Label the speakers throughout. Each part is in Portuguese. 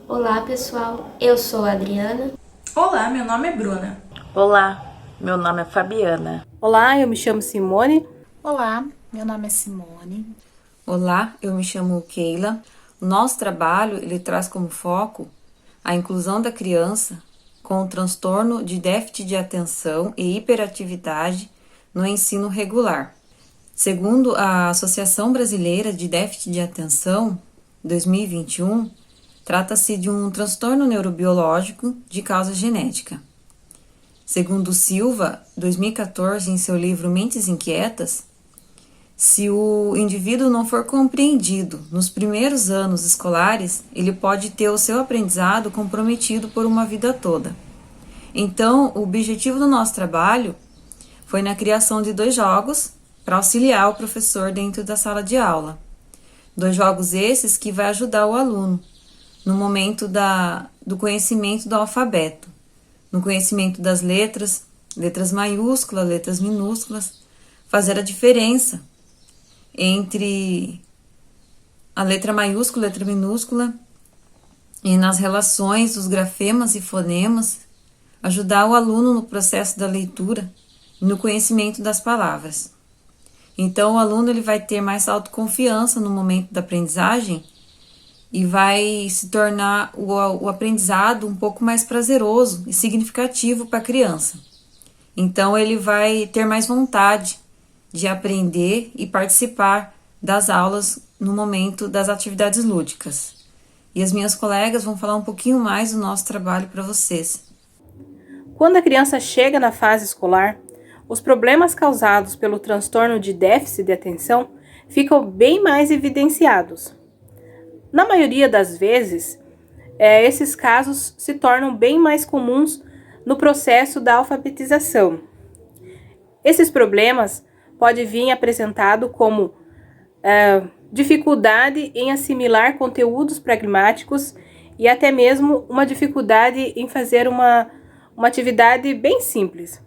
Speaker 1: Olá pessoal, eu sou a Adriana.
Speaker 2: Olá, meu nome é Bruna.
Speaker 3: Olá, meu nome é Fabiana.
Speaker 4: Olá, eu me chamo Simone.
Speaker 5: Olá, meu nome é Simone.
Speaker 6: Olá, eu me chamo Keila. O nosso trabalho ele traz como foco a inclusão da criança com transtorno de déficit de atenção e hiperatividade no ensino regular. Segundo a Associação Brasileira de Déficit de Atenção, 2021, trata-se de um transtorno neurobiológico de causa genética. Segundo Silva, 2014, em seu livro Mentes Inquietas, se o indivíduo não for compreendido nos primeiros anos escolares, ele pode ter o seu aprendizado comprometido por uma vida toda. Então, o objetivo do nosso trabalho foi na criação de 2 jogos para auxiliar o professor dentro da sala de aula. 2 jogos esses que vai ajudar o aluno no momento do conhecimento do alfabeto, no conhecimento das letras maiúsculas, letras minúsculas, fazer a diferença entre a letra maiúscula e a letra minúscula e nas relações dos grafemas e fonemas, ajudar o aluno no processo da leitura e no conhecimento das palavras. Então, o aluno ele vai ter mais autoconfiança no momento da aprendizagem e vai se tornar o aprendizado um pouco mais prazeroso e significativo para a criança. Então, ele vai ter mais vontade de aprender e participar das aulas no momento das atividades lúdicas. E as minhas colegas vão falar um pouquinho mais do nosso trabalho para vocês.
Speaker 4: Quando a criança chega na fase escolar, os problemas causados pelo transtorno de déficit de atenção ficam bem mais evidenciados. Na maioria das vezes, esses casos se tornam bem mais comuns no processo da alfabetização. Esses problemas podem vir apresentado como dificuldade em assimilar conteúdos pragmáticos e até mesmo uma dificuldade em fazer uma atividade bem simples.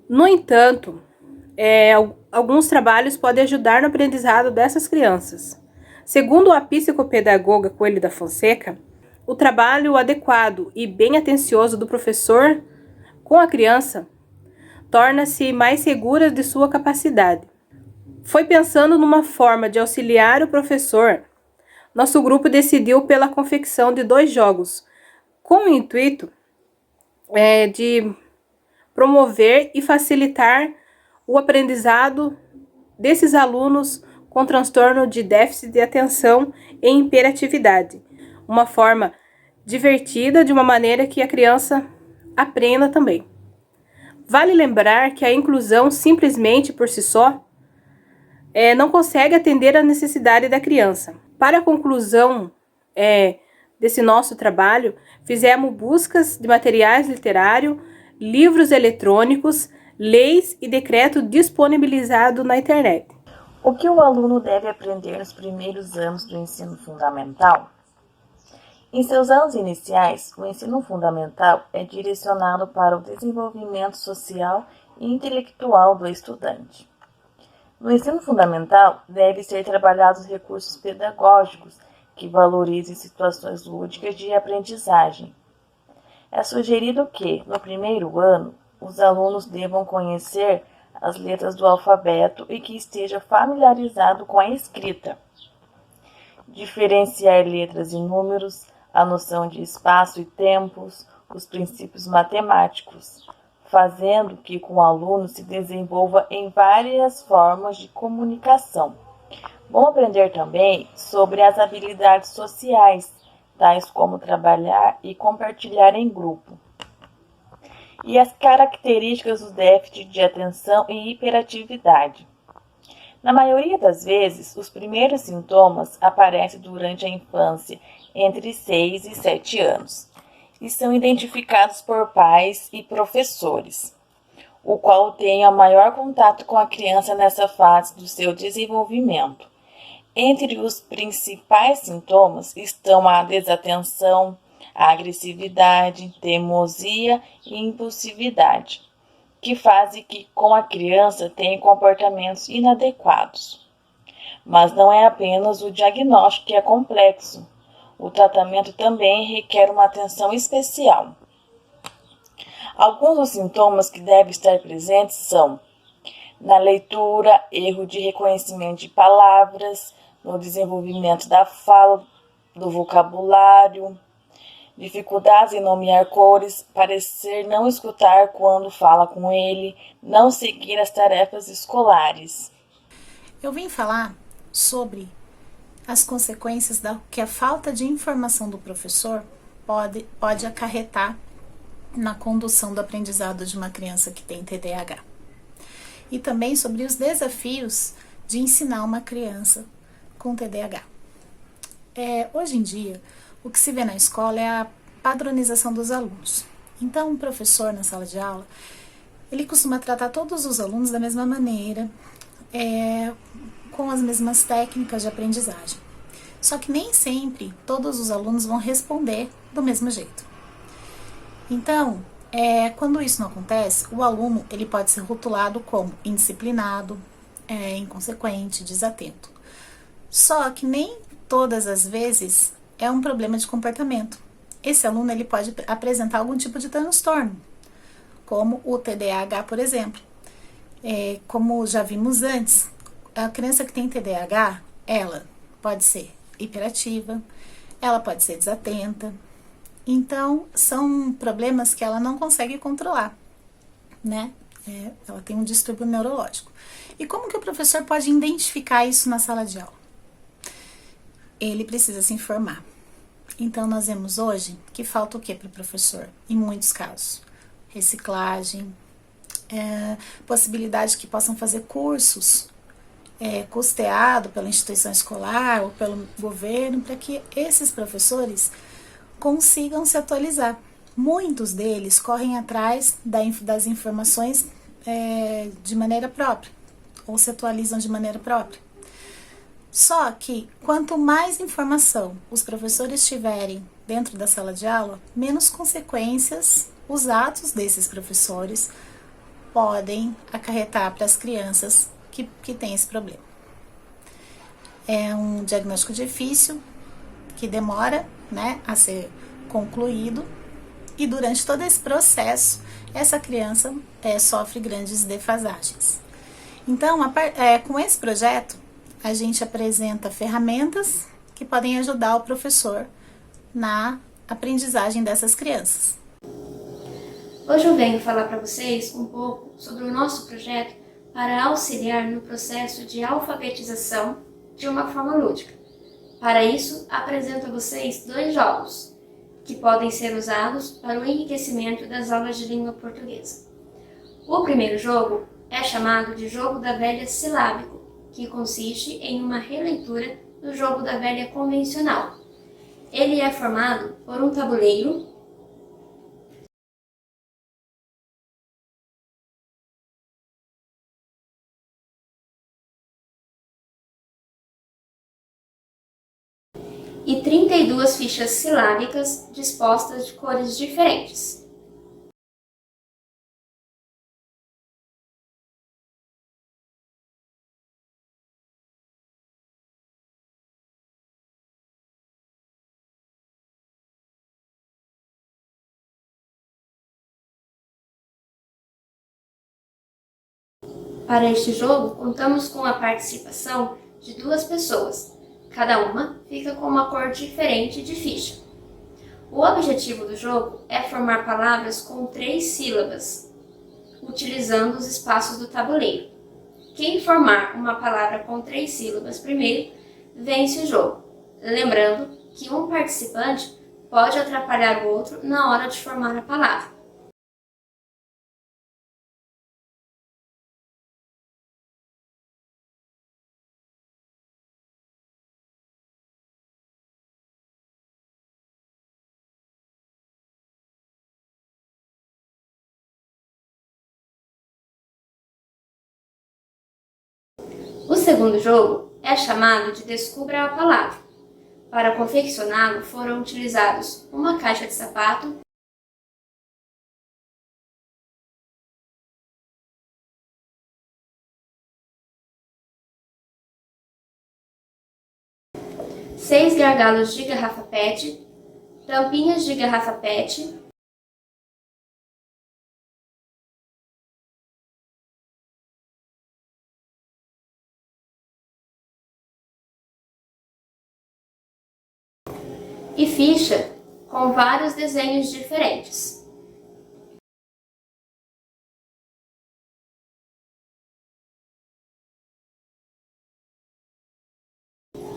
Speaker 4: No entanto, alguns trabalhos podem ajudar no aprendizado dessas crianças. Segundo a psicopedagoga Coelho da Fonseca, o trabalho adequado e bem atencioso do professor com a criança torna-se mais segura de sua capacidade. Foi pensando numa forma de auxiliar o professor, nosso grupo decidiu pela confecção de 2 jogos, com o intuito de promover e facilitar o aprendizado desses alunos com transtorno de déficit de atenção e hiperatividade. Uma forma divertida, de uma maneira que a criança aprenda também. Vale lembrar que a inclusão, simplesmente por si só, não consegue atender à necessidade da criança. Para a conclusão desse nosso trabalho, fizemos buscas de materiais literários, livros eletrônicos, leis e decreto disponibilizado na internet.
Speaker 3: O que o aluno deve aprender nos primeiros anos do ensino fundamental? Em seus anos iniciais, o ensino fundamental é direcionado para o desenvolvimento social e intelectual do estudante. No ensino fundamental, devem ser trabalhados recursos pedagógicos que valorizem situações lúdicas de aprendizagem. É sugerido que, no primeiro ano, os alunos devam conhecer as letras do alfabeto e que esteja familiarizado com a escrita. Diferenciar letras e números, a noção de espaço e tempos, os princípios matemáticos, fazendo que com o aluno se desenvolva em várias formas de comunicação. Bom aprender também sobre as habilidades sociais, tais como trabalhar e compartilhar em grupo. E as características do déficit de atenção e hiperatividade. Na maioria das vezes, os primeiros sintomas aparecem durante a infância, entre 6 e 7 anos, e são identificados por pais e professores, o qual tem o maior contato com a criança nessa fase do seu desenvolvimento. Entre os principais sintomas estão a desatenção, a agressividade, teimosia e impulsividade, que fazem que com a criança tenha comportamentos inadequados. Mas não é apenas o diagnóstico que é complexo. O tratamento também requer uma atenção especial. Alguns dos sintomas que devem estar presentes são: na leitura, erro de reconhecimento de palavras, no desenvolvimento da fala, do vocabulário, dificuldades em nomear cores, parecer não escutar quando fala com ele, não seguir as tarefas escolares.
Speaker 5: Eu vim falar sobre as consequências que a falta de informação do professor pode acarretar na condução do aprendizado de uma criança que tem TDAH. E também sobre os desafios de ensinar uma criança com TDAH. Hoje em dia, o que se vê na escola é a padronização dos alunos. Então, o professor na sala de aula, ele costuma tratar todos os alunos da mesma maneira, com as mesmas técnicas de aprendizagem. Só que nem sempre todos os alunos vão responder do mesmo jeito. Então, quando isso não acontece, o aluno ele pode ser rotulado como indisciplinado, inconsequente, desatento. Só que nem todas as vezes é um problema de comportamento. Esse aluno ele pode apresentar algum tipo de transtorno, como o TDAH, por exemplo. Como já vimos antes, a criança que tem TDAH, ela pode ser hiperativa, ela pode ser desatenta. Então, são problemas que ela não consegue controlar, né? Ela tem um distúrbio neurológico. E como que o professor pode identificar isso na sala de aula? Ele precisa se informar. Então, nós vemos hoje que falta o que para o professor? Em muitos casos, reciclagem, possibilidade que possam fazer cursos custeado pela instituição escolar ou pelo governo, para que esses professores consigam se atualizar. Muitos deles correm atrás das informações de maneira própria, ou se atualizam de maneira própria. Só que, quanto mais informação os professores tiverem dentro da sala de aula, menos consequências os atos desses professores podem acarretar para as crianças que têm esse problema. É um diagnóstico difícil, que demora, né, a ser concluído, e durante todo esse processo, essa criança sofre grandes defasagens. Então, com esse projeto, a gente apresenta ferramentas que podem ajudar o professor na aprendizagem dessas crianças.
Speaker 1: Hoje eu venho falar para vocês um pouco sobre o nosso projeto para auxiliar no processo de alfabetização de uma forma lúdica. Para isso, apresento a vocês 2 jogos, que podem ser usados para o enriquecimento das aulas de língua portuguesa. O primeiro jogo é chamado de Jogo da Velha Silábico, que consiste em uma releitura do Jogo da Velha convencional. Ele é formado por um tabuleiro e 32 fichas silábicas dispostas de cores diferentes. Para este jogo, contamos com a participação de 2 pessoas. Cada uma fica com uma cor diferente de ficha. O objetivo do jogo é formar palavras com 3 sílabas, utilizando os espaços do tabuleiro. Quem formar uma palavra com 3 sílabas primeiro, vence o jogo. Lembrando que um participante pode atrapalhar o outro na hora de formar a palavra. O segundo jogo é chamado de Descubra a Palavra. Para confeccioná-lo foram utilizados uma caixa de sapato, 6 gargalos de garrafa PET, tampinhas de garrafa PET, e ficha com vários desenhos diferentes.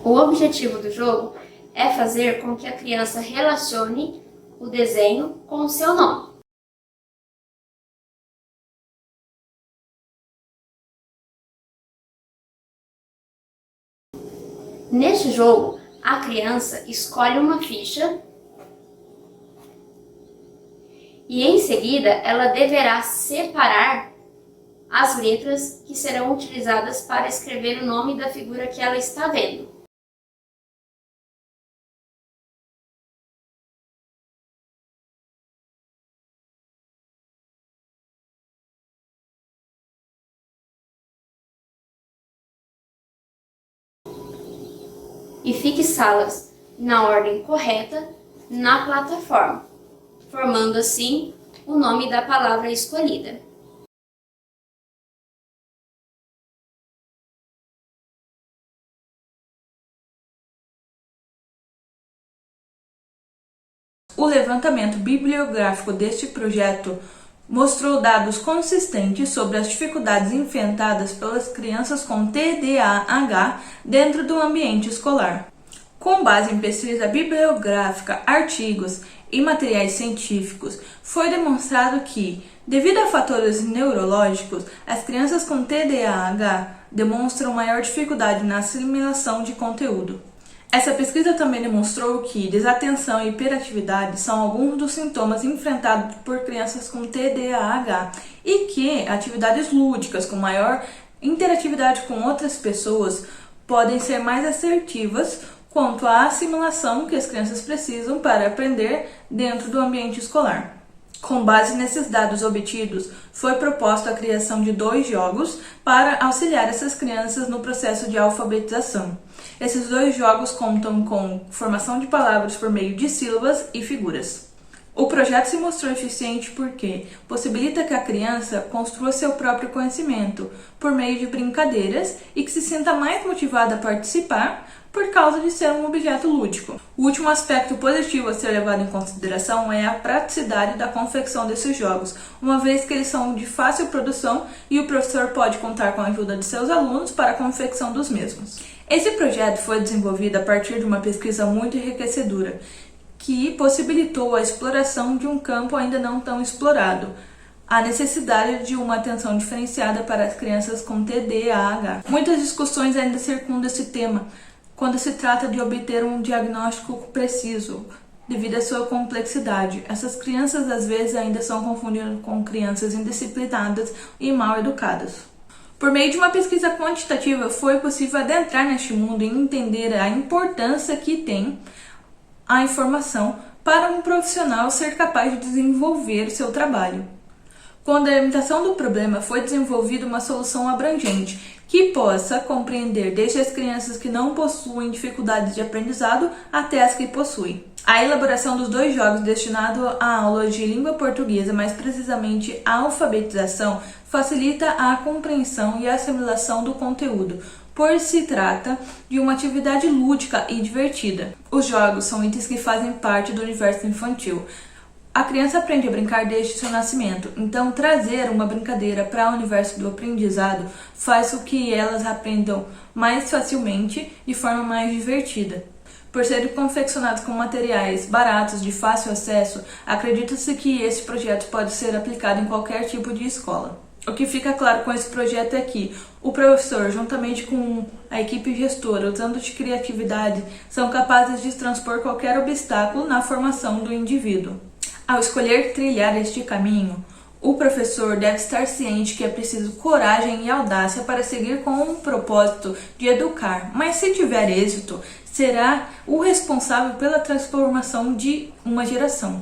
Speaker 1: O objetivo do jogo é fazer com que a criança relacione o desenho com o seu nome. Neste jogo, a criança escolhe uma ficha e em seguida ela deverá separar as letras que serão utilizadas para escrever o nome da figura que ela está vendo. E fixá-las na ordem correta na plataforma, formando assim o nome da palavra escolhida.
Speaker 2: O levantamento bibliográfico deste projeto mostrou dados consistentes sobre as dificuldades enfrentadas pelas crianças com TDAH dentro do ambiente escolar. Com base em pesquisa bibliográfica, artigos e materiais científicos, foi demonstrado que, devido a fatores neurológicos, as crianças com TDAH demonstram maior dificuldade na assimilação de conteúdo. Essa pesquisa também demonstrou que desatenção e hiperatividade são alguns dos sintomas enfrentados por crianças com TDAH e que atividades lúdicas com maior interatividade com outras pessoas podem ser mais assertivas quanto à assimilação que as crianças precisam para aprender dentro do ambiente escolar. Com base nesses dados obtidos, foi proposta a criação de 2 jogos para auxiliar essas crianças no processo de alfabetização. Esses 2 jogos contam com formação de palavras por meio de sílabas e figuras. O projeto se mostrou eficiente porque possibilita que a criança construa seu próprio conhecimento por meio de brincadeiras e que se sinta mais motivada a participar por causa de ser um objeto lúdico. O último aspecto positivo a ser levado em consideração é a praticidade da confecção desses jogos, uma vez que eles são de fácil produção e o professor pode contar com a ajuda de seus alunos para a confecção dos mesmos. Esse projeto foi desenvolvido a partir de uma pesquisa muito enriquecedora, que possibilitou a exploração de um campo ainda não tão explorado, a necessidade de uma atenção diferenciada para as crianças com TDAH. Muitas discussões ainda circundam esse tema, quando se trata de obter um diagnóstico preciso, devido à sua complexidade. Essas crianças às vezes ainda são confundidas com crianças indisciplinadas e mal educadas. Por meio de uma pesquisa quantitativa, foi possível adentrar neste mundo e entender a importância que tem a informação para um profissional ser capaz de desenvolver o seu trabalho. Com a delimitação do problema, foi desenvolvida uma solução abrangente, que possa compreender desde as crianças que não possuem dificuldades de aprendizado até as que possuem. A elaboração dos 2 jogos destinados a aulas de língua portuguesa, mais precisamente a alfabetização, facilita a compreensão e a assimilação do conteúdo, pois se trata de uma atividade lúdica e divertida. Os jogos são itens que fazem parte do universo infantil. A criança aprende a brincar desde seu nascimento, então trazer uma brincadeira para o universo do aprendizado faz com que elas aprendam mais facilmente, de forma mais divertida. Por serem confeccionados com materiais baratos, de fácil acesso, acredita-se que esse projeto pode ser aplicado em qualquer tipo de escola. O que fica claro com esse projeto é que o professor, juntamente com a equipe gestora, usando de criatividade, são capazes de transpor qualquer obstáculo na formação do indivíduo. Ao escolher trilhar este caminho, o professor deve estar ciente que é preciso coragem e audácia para seguir com o propósito de educar, mas se tiver êxito, será o responsável pela transformação de uma geração.